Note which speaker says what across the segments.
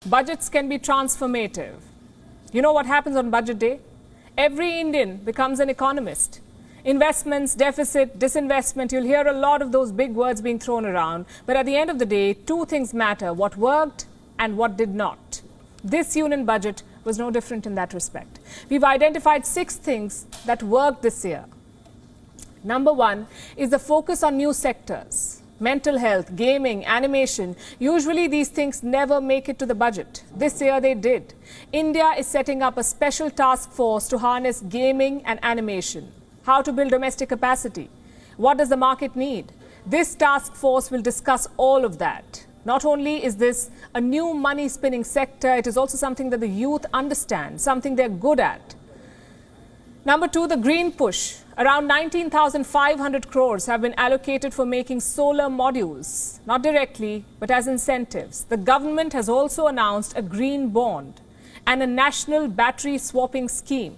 Speaker 1: budgets can be transformative. You know what happens on budget day? Every Indian becomes an economist. Investments, deficit, disinvestment, you'll hear a lot of those big words being thrown around. But at the end of the day, two things matter: what worked and what did not. This union budget was no different in that respect. We've identified 6 things that worked this year. Number 1 is the focus on new sectors. Mental health, gaming, animation. Usually these things never make it to the budget. This year they did. India is setting up a special task force to harness gaming and animation. How to build domestic capacity. What does the market need? This task force will discuss all of that. Not only is this a new money-spinning sector, it is also something that the youth understand, something they're good at. Number 2, the green push. Around 19,500 crores have been allocated for making solar modules, not directly, but as incentives. The government has also announced a green bond and a national battery swapping scheme.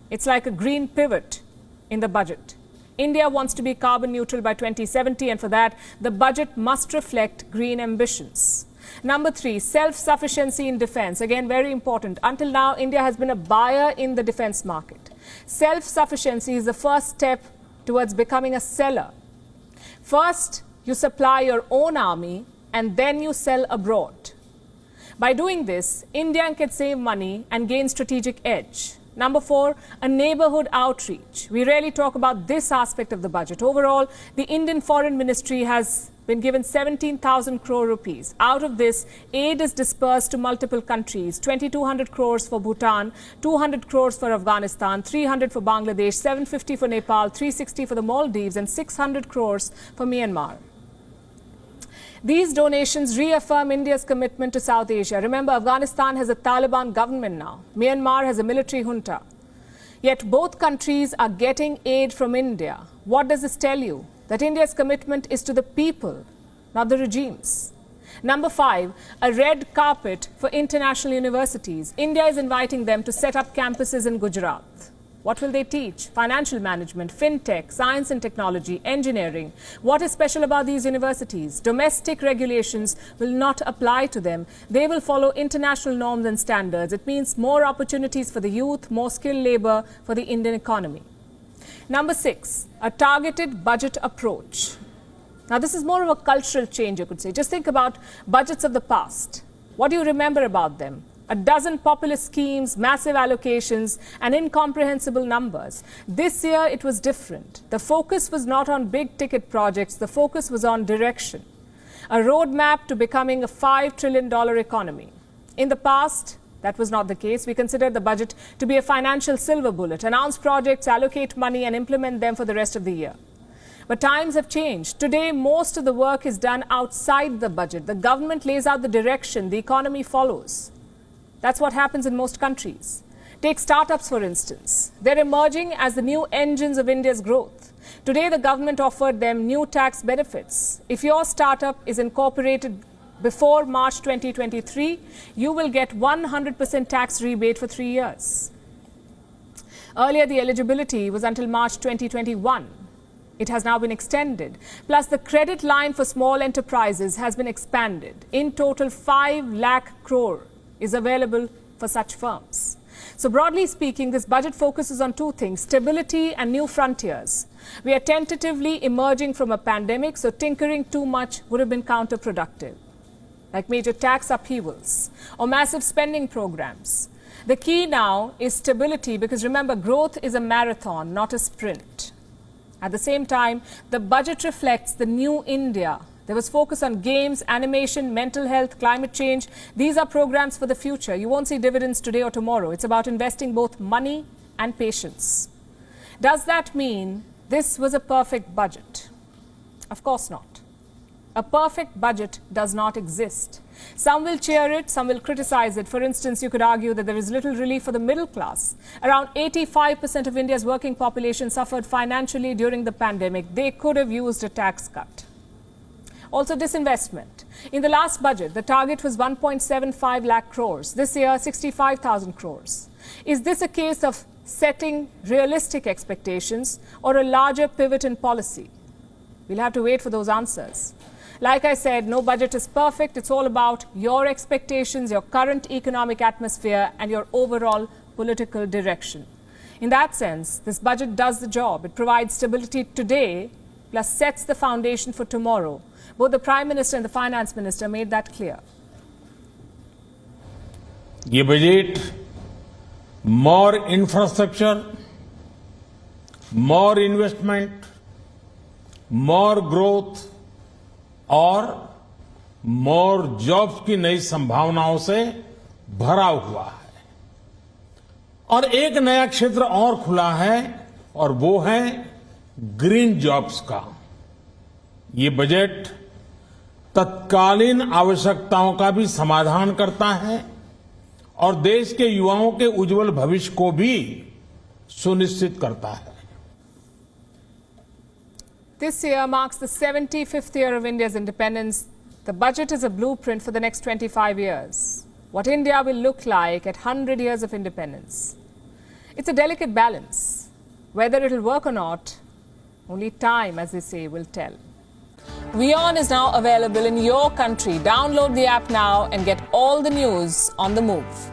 Speaker 1: It's like a green pivot in the budget. India wants to be carbon neutral by 2070, and for that, the budget must reflect green ambitions. Number 3, self-sufficiency in defense. Again, very important. Until now, India has been a buyer in the defense market. Self-sufficiency is the first step towards becoming a seller. First, you supply your own army and then you sell abroad. By doing this, India can save money and gain strategic edge. Number 4, a neighborhood outreach. We rarely talk about this aspect of the budget. Overall, the Indian Foreign Ministry has been given 17,000 crore rupees. Out of this, aid is dispersed to multiple countries. 2,200 crores for Bhutan, 200 crores for Afghanistan, 300 for Bangladesh, 750 for Nepal, 360 for the Maldives, and 600 crores for Myanmar. These donations reaffirm India's commitment to South Asia. Remember, Afghanistan has a Taliban government now. Myanmar has a military junta. Yet both countries are getting aid from India. What does this tell you? That India's commitment is to the people, not the regimes. Number 5, a red carpet for international universities. India is inviting them to set up campuses in Gujarat. What will they teach? Financial management, fintech, science and technology, engineering. What is special about these universities? Domestic regulations will not apply to them. They will follow international norms and standards. It means more opportunities for the youth, more skilled labor for the Indian economy. Number 6, a targeted budget approach. Now, this is more of a cultural change, you could say. Just think about budgets of the past. What do you remember about them? A dozen populist schemes, massive allocations, and incomprehensible numbers. This year, it was different. The focus was not on big-ticket projects. The focus was on direction. A roadmap to becoming a $5 trillion economy. In the past, that was not the case. We considered the budget to be a financial silver bullet, announce projects, allocate money, and implement them for the rest of the year. But times have changed. Today, most of the work is done outside the budget. The government lays out the direction, the economy follows. That's what happens in most countries. Take startups, for instance. They're emerging as the new engines of India's growth. Today, the government offered them new tax benefits. If your startup is incorporated before March 2023, you will get 100% tax rebate for 3 years. Earlier, the eligibility was until March 2021. It has now been extended. Plus, the credit line for small enterprises has been expanded. In total, 5 lakh crore is available for such firms. So broadly speaking, this budget focuses on 2 things: stability and new frontiers. We are tentatively emerging from a pandemic, so tinkering too much would have been counterproductive, like major tax upheavals or massive spending programs. The key now is stability, because remember, growth is a marathon, not a sprint. At the same time, the budget reflects the new India. There was focus on games, animation, mental health, climate change. These are programs for the future. You won't see dividends today or tomorrow. It's about investing both money and patience. Does that mean this was a perfect budget? Of course not. A perfect budget does not exist. Some will cheer it, some will criticize it. For instance, you could argue that there is little relief for the middle class. Around 85% of India's working population suffered financially during the pandemic. They could have used a tax cut. Also, disinvestment. In the last budget, the target was 1.75 lakh crores. This year, 65,000 crores. Is this a case of setting realistic expectations or a larger pivot in policy? We'll have to wait for those answers. Like I said, no budget is perfect. It's all about your expectations, your current economic atmosphere, and your overall political direction. In that sense, this budget does the job. It provides stability today, plus sets the foundation for tomorrow. Both the Prime Minister and the Finance Minister made that clear.
Speaker 2: ये budget more infrastructure, more investment, more growth और more jobs की नई संभावनाओं से भरा हुआ है। और एक नया क्षेत्र और खुला है और वो है ग्रीन जॉब्स का। ये बजट तत्कालीन आवश्यकताओं का भी समाधान करता है और देश के युवाओं के उज्जवल भविष्य को भी सुनिश्चित करता है।
Speaker 1: This year marks the 75th year of India's independence. The budget is a blueprint for the next 25 years. What India will look like at 100 years of independence. It's a delicate balance. Whether it will work or not, only time, as they say, will tell. WION is now available in your country. Download the app now and get all the news on the move.